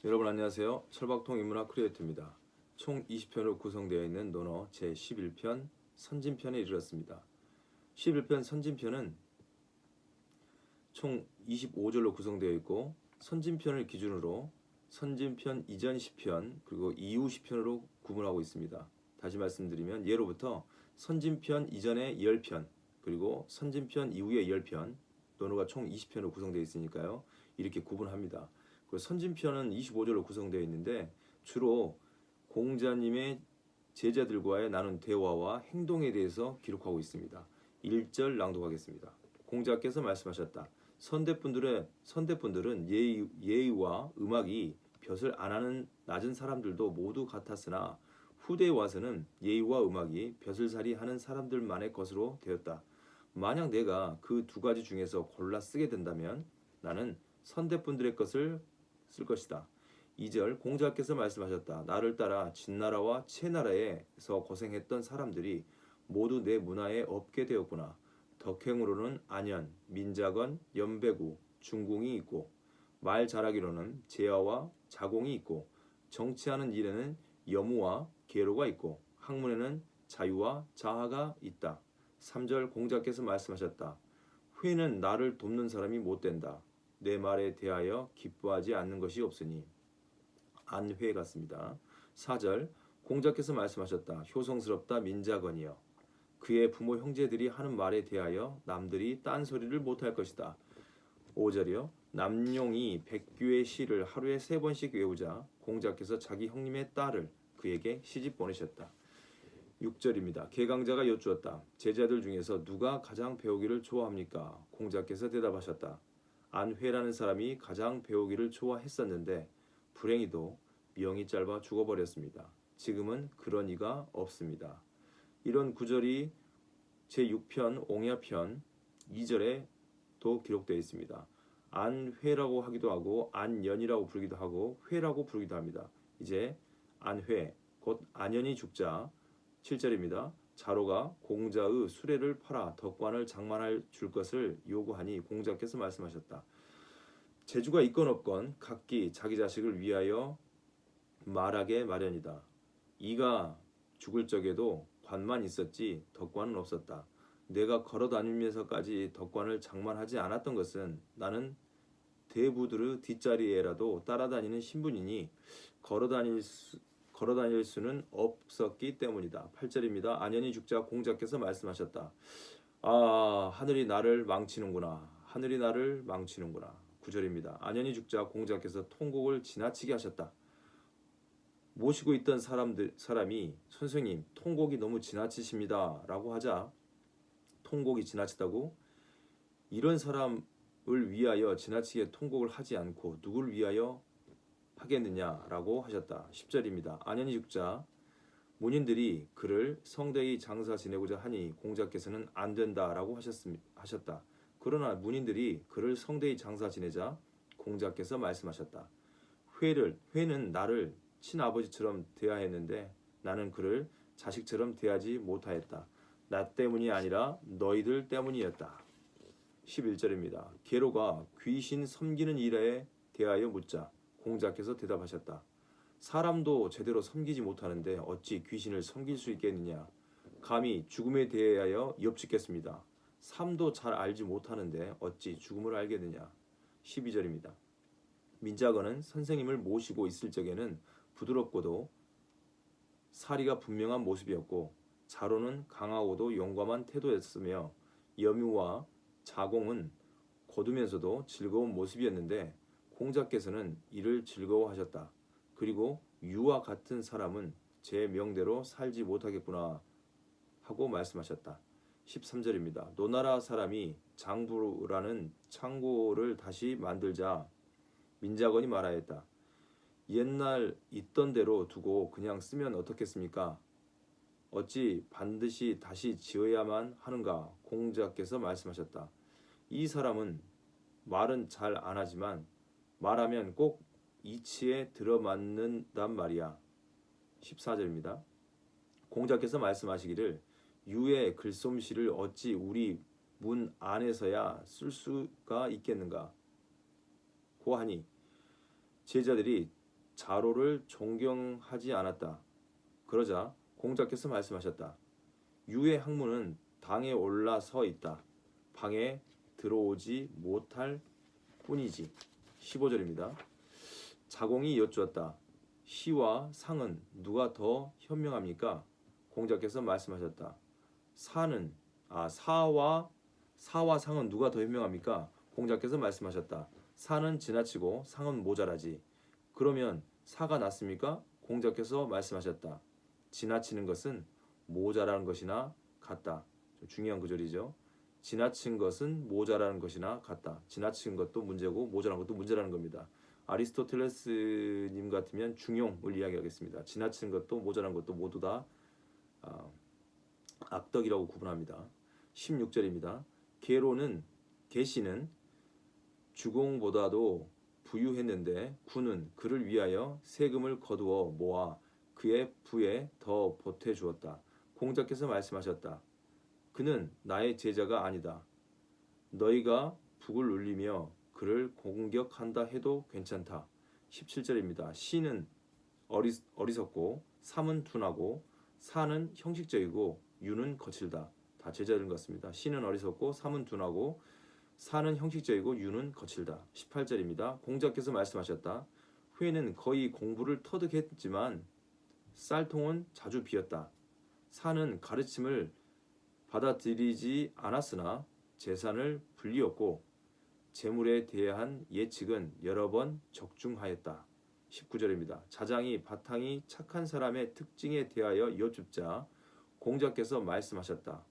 여러분 안녕하세요. 철박통 인문학 크리에이터입니다. 총 20편으로 구성되어 있는 논어 제11편 선진편에 이르렀습니다. 11편 선진편은 총 25절로 구성되어 있고 선진편을 기준으로 선진편 이전 10편 그리고 이후 10편으로 구분하고 있습니다. 다시 말씀드리면 예로부터 선진편 이전의 10편 그리고 선진편 이후의 10편 논어가 총 20편으로 구성되어 있으니까요. 이렇게 구분합니다. 선진편은 25절로 구성되어 있는데 주로 공자님의 제자들과의 나눈 대화와 행동에 대해서 기록하고 있습니다. 1절 낭독하겠습니다. 공자께서 말씀하셨다. 선대분들은 예의와 음악이 벼슬 안 하는 낮은 사람들도 모두 같았으나 후대에 와서는 예의와 음악이 벼슬살이 하는 사람들만의 것으로 되었다. 만약 내가 그 두 가지 중에서 골라 쓰게 된다면 나는 선대분들의 것을 쓸 것이다. 2절 공자께서 말씀하셨다. 나를 따라 진나라와 채나라에서 고생했던 사람들이 모두 내 문화에 없게 되었구나. 덕행으로는 안현, 민자건, 연배구, 중궁이 있고 말 잘하기로는 제아와 자공이 있고 정치하는 일에는 여무와 계로가 있고 학문에는 자유와 자하가 있다. 3절 공자께서 말씀하셨다. 회는 나를 돕는 사람이 못 된다. 내 말에 대하여 기뻐하지 않는 것이 없으니 안회 같습니다. 4절 공자께서 말씀하셨다. 효성스럽다 민자건이여. 그의 부모 형제들이 하는 말에 대하여 남들이 딴소리를 못할 것이다. 5절이요. 남용이 백규의 시를 하루에 3번씩 외우자 공자께서 자기 형님의 딸을 그에게 시집 보내셨다. 6절입니다. 개강자가 여쭈었다. 제자들 중에서 누가 가장 배우기를 좋아합니까? 공자께서 대답하셨다. 안회라는 사람이 가장 배우기를 좋아했었는데 불행히도 명이 짧아 죽어버렸습니다. 지금은 그런 이가 없습니다. 이런 구절이 제6편 옹야편 2절에도 기록되어 있습니다. 안회라고 하기도 하고 안연이라고 부르기도 하고 회라고 부르기도 합니다. 이제 안회 곧 안연이 죽자 7절입니다. 자로가 공자의 수레를 팔아 덕관을 장만할 줄 것을 요구하니 공자께서 말씀하셨다. 재주가 있건 없건 각기 자기 자식을 위하여 말하게 마련이다. 이가 죽을 적에도 관만 있었지 덕관은 없었다. 내가 걸어 다니면서까지 덕관을 장만하지 않았던 것은 나는 대부들의 뒷자리에라도 따라다니는 신분이니 걸어 다닐 수는 없었기 때문이다. 8절입니다. 안연히 죽자 공자께서 말씀하셨다. 아, 하늘이 나를 망치는구나. 하늘이 나를 망치는구나. 9절입니다. 안연히 죽자 공자께서 통곡을 지나치게 하셨다. 모시고 있던 사람이 선생님 통곡이 너무 지나치십니다 라고 하자 통곡이 지나치다고? 이런 사람을 위하여 지나치게 통곡을 하지 않고 누구를 위하여 하겠느냐라고 하셨다. 10절입니다. 안연히 죽자 문인들이 그를 성대히 장사 지내고자 하니 공자께서는 안 된다라고 하셨다. 그러나 문인들이 그를 성대히 장사 지내자 공자께서 말씀하셨다. 회는 나를 친아버지처럼 대하였는데 나는 그를 자식처럼 대하지 못하였다. 나 때문이 아니라 너희들 때문이었다. 11절입니다. 계로가 귀신 섬기는 일에 대하여 묻자 공자께서 대답하셨다. 사람도 제대로 섬기지 못하는데 어찌 귀신을 섬길 수 있겠느냐. 감히 죽음에 대하여 엽짓겠습니다. 삶도 잘 알지 못하는데 어찌 죽음을 알겠느냐. 12절입니다. 민자건은 선생님을 모시고 있을 적에는 부드럽고도 사리가 분명한 모습이었고 자로는 강하고도 용감한 태도였으며 여묘와 자공은 거두면서도 즐거운 모습이었는데 공자께서는 이를 즐거워하셨다. 그리고 유와 같은 사람은 제 명대로 살지 못하겠구나 하고 말씀하셨다. 13절입니다. 노나라 사람이 장부라는 창고를 다시 만들자 민자건이 말하였다. 옛날 있던 대로 두고 그냥 쓰면 어떻겠습니까? 어찌 반드시 다시 지어야만 하는가? 공자께서 말씀하셨다. 이 사람은 말은 잘 안 하지만 말하면 꼭 이치에 들어맞는단 말이야. 14절입니다. 공자께서 말씀하시기를 유의 글솜씨를 어찌 우리 문 안에서야 쓸 수가 있겠는가? 고하니 제자들이 자로를 존경하지 않았다. 그러자 공자께서 말씀하셨다. 유의 학문은 당에 올라서 있다. 방에 들어오지 못할 뿐이지. 15절입니다. 자공이 여쭈었다. 시와 상은 누가 더 현명합니까? 공자께서 말씀하셨다. 사와 상은 누가 더 현명합니까? 공자께서 말씀하셨다. 사는 지나치고 상은 모자라지. 그러면 사가 낫습니까? 공자께서 말씀하셨다. 지나치는 것은 모자라는 것이나 같다. 좀 중요한 구절이죠. 지나친 것은 모자라는 것이나 같다. 지나친 것도 문제고 모자란 것도 문제라는 겁니다. 아리스토텔레스님 같으면 중용을 이야기하겠습니다. 지나친 것도 모자란 것도 모두 다 악덕이라고 구분합니다. 16절입니다. 계시는 주공보다도 부유했는데 군은 그를 위하여 세금을 거두어 모아 그의 부에 더 보태주었다. 공자께서 말씀하셨다. 그는 나의 제자가 아니다. 너희가 북을 울리며 그를 공격한다 해도 괜찮다. 17절입니다. 시는 어리석고 삼은 둔하고 사는 형식적이고 유는 거칠다. 다 제자들 같습니다. 시는 어리석고 삼은 둔하고 사는 형식적이고 유는 거칠다. 18절입니다. 공자께서 말씀하셨다. 회는 거의 공부를 터득했지만 쌀통은 자주 비었다. 사는 가르침을 받아들이지 않았으나 재산을 불리었고 재물에 대한 예측은 여러 번 적중하였다. 19절입니다. 자장이 바탕이 착한 사람의 특징에 대하여 여쭙자 공자께서 말씀하셨다.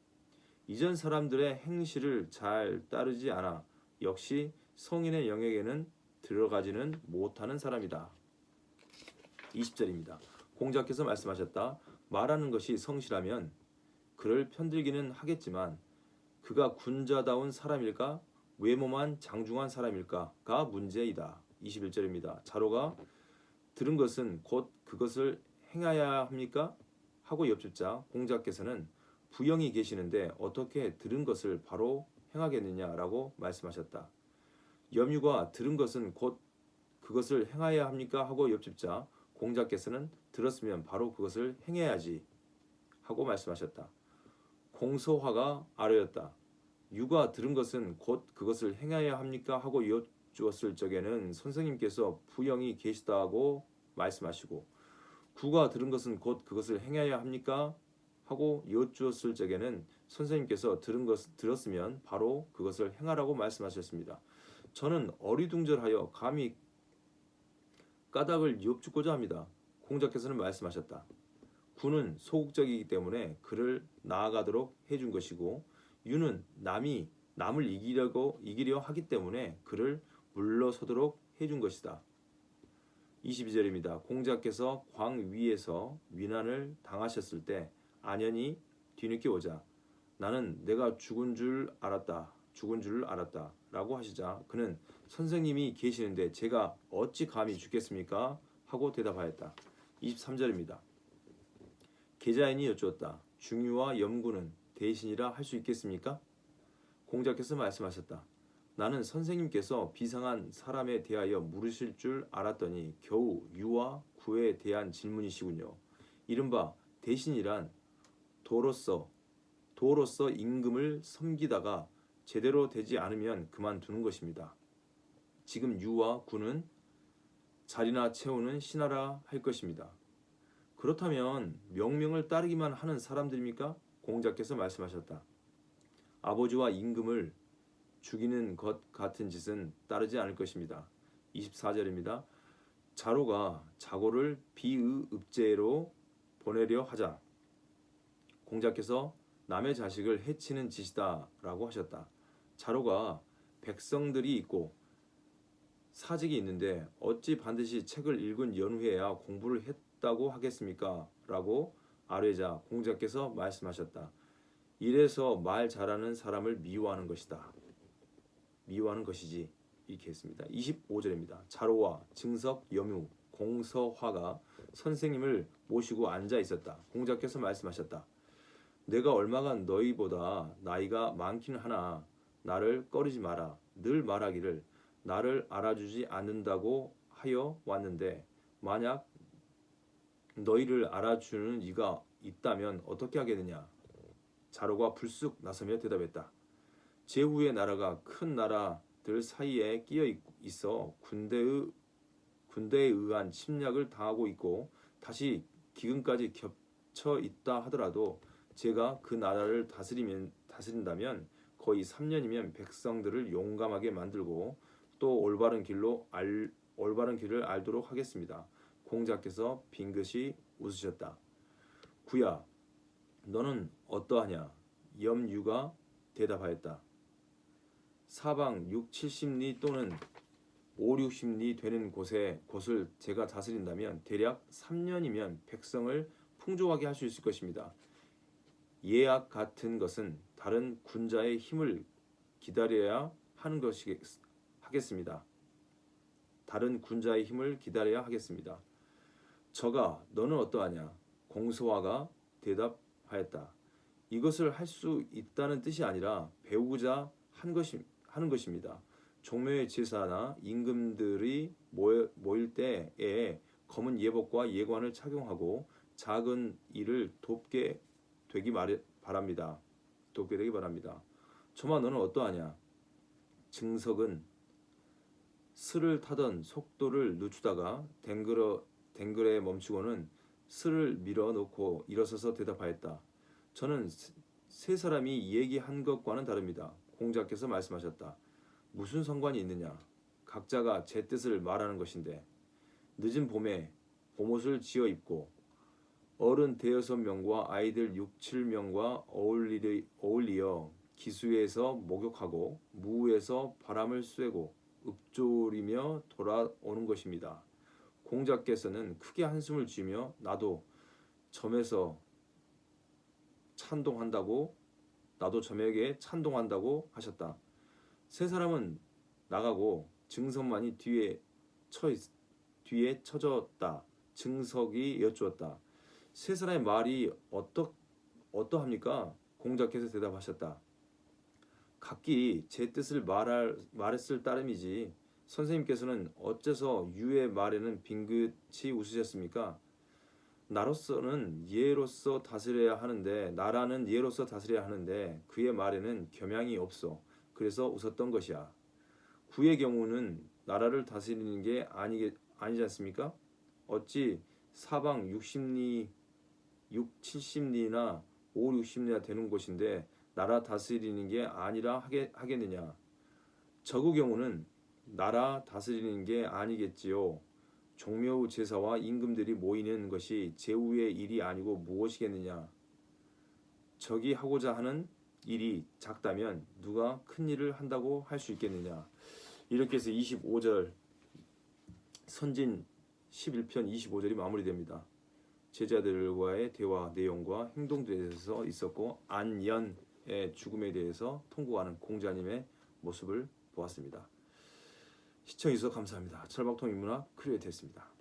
이전 사람들의 행실을 잘 따르지 않아 역시 성인의 영역에는 들어가지는 못하는 사람이다. 20절입니다. 공자께서 말씀하셨다. 말하는 것이 성실하면 그를 편들기는 하겠지만 그가 군자다운 사람일까? 외모만 장중한 사람일까가 문제이다. 21절입니다. 자로가 들은 것은 곧 그것을 행하여야 합니까? 하고 여쭙자 공자께서는 부영이 계시는데 어떻게 들은 것을 바로 행하겠느냐라고 말씀하셨다. 염유가 들은 것은 곧 그것을 행하여야 합니까? 하고 여쭙자 공자께서는 들었으면 바로 그것을 행해야지 하고 말씀하셨다. 공서화가 아뢰었다. 유가 들은 것은 곧 그것을 행해야 합니까? 하고 여쭈었을 적에는 선생님께서 부영이 계시다고 말씀하시고 구가 들은 것은 곧 그것을 행해야 합니까? 하고 여쭈었을 적에는 선생님께서 들었으면 바로 그것을 행하라고 말씀하셨습니다. 저는 어리둥절하여 감히 까닭을 여쭙고자 합니다. 공자께서는 말씀하셨다. 구는 소극적이기 때문에 그를 나아가도록 해준 것이고 유는 남을 이기려 하기 때문에 그를 물러서도록 해준 것이다. 22절입니다. 공자께서 광 위에서 위난을 당하셨을 때 안연히 뒤늦게 오자 나는 내가 죽은 줄 알았다 라고 하시자 그는 선생님이 계시는데 제가 어찌 감히 죽겠습니까? 하고 대답하였다. 23절입니다. 계자인이 여쭈었다. 중유와 염구는 대신이라 할 수 있겠습니까? 공자께서 말씀하셨다. 나는 선생님께서 비상한 사람에 대하여 물으실 줄 알았더니 겨우 유와 구에 대한 질문이시군요. 이른바 대신이란 도로서 임금을 섬기다가 제대로 되지 않으면 그만두는 것입니다. 지금 유와 구는 자리나 채우는 신하라 할 것입니다. 그렇다면 명령을 따르기만 하는 사람들입니까? 공자께서 말씀하셨다. 아버지와 임금을 죽이는 것 같은 짓은 따르지 않을 것입니다. 24절입니다. 자로가 자고를 비의읍제로 보내려 하자 공자께서 남의 자식을 해치는 짓이다 라고 하셨다. 자로가 백성들이 있고 사직이 있는데 어찌 반드시 책을 읽은 연후에야 공부를 했다고 하겠습니까? 라고 아뢰자 공자께서 말씀하셨다. 이래서 말 잘하는 사람을 미워하는 것이다. 미워하는 것이지 이렇게 했습니다. 25절입니다. 자로와 증석, 염유, 공서화가 선생님을 모시고 앉아 있었다. 공자께서 말씀하셨다. 내가 얼마간 너희보다 나이가 많긴 하나 나를 꺼리지 마라. 늘 말하기를 나를 알아주지 않는다고 하여 왔는데 만약 너희를 알아주는 이가 있다면 어떻게 하겠느냐? 자로가 불쑥 나서며 대답했다. 제후의 나라가 큰 나라들 사이에 끼어 있어 군대에 의한 침략을 당하고 있고 다시 기근까지 겹쳐 있다 하더라도 제가 그 나라를 다스린다면 거의 3년이면 백성들을 용감하게 만들고 또 올바른 길을 알도록 하겠습니다. 공자께서 빙긋이 웃으셨다. 구야, 너는 어떠하냐? 염유가 대답하였다. 사방 6, 70리 또는 5, 60리 되는 곳을 제가 다스린다면 대략 3년이면 백성을 풍족하게 할 수 있을 것입니다. 예약 같은 것은 다른 군자의 힘을 기다려야 하는 하겠습니다. 다른 군자의 힘을 기다려야 하겠습니다. 저가 너는 어떠하냐? 공소화가 대답하였다. 이것을 할 수 있다는 뜻이 아니라 배우고자 하는 것입니다. 종묘의 제사나 임금들이 모일 때에 검은 예복과 예관을 착용하고 작은 일을 돕게 되기 바랍니다. 돕게 되기 바랍니다. 저마 너는 어떠하냐? 증석은 스를 타던 속도를 늦추다가 댕글에 멈추고는 스를 밀어 놓고 일어서서 대답하였다. 저는 세 사람이 얘기한 것과는 다릅니다. 공자께서 말씀하셨다. 무슨 상관이 있느냐? 각자가 제 뜻을 말하는 것인데 늦은 봄에 봄옷을 지어 입고 어른 5-6명과 아이들 6-7명과 어울리어 기수에서 목욕하고 무에서 바람을 쐬고 읊조리며 돌아오는 것입니다. 공자께서는 크게 한숨을 쉬며 나도 점에게 찬동한다고 하셨다. 세 사람은 나가고 증석만이 뒤에 처졌다. 증석이 여쭈었다. 세 사람의 말이 어떠합니까? 공자께서 대답하셨다. 각기 제 뜻을 말했을 따름이지. 선생님께서는 어째서 유의 말에는 빙긋이 웃으셨습니까? 나라는 예로서 다스려야 하는데 그의 말에는 겸양이 없어. 그래서 웃었던 것이야. 구의 경우는 나라를 다스리는 게 아니지 않습니까? 어찌 사방 60리, 70리나 5, 60리나 되는 곳인데 나라 다스리는 게 아니라 하겠느냐? 저그 경우는 나라 다스리는 게 아니겠지요. 종묘 제사와 임금들이 모이는 것이 제후의 일이 아니고 무엇이겠느냐? 적이 하고자 하는 일이 작다면 누가 큰 일을 한다고 할 수 있겠느냐? 이렇게 해서 25절 선진 11편 25절이 마무리됩니다. 제자들과의 대화 내용과 행동들에 대해서 있었고 안연의 죽음에 대해서 통곡하는 공자님의 모습을 보았습니다. 시청해주셔서 감사합니다. 철박통 인문학 크리에이터였습니다.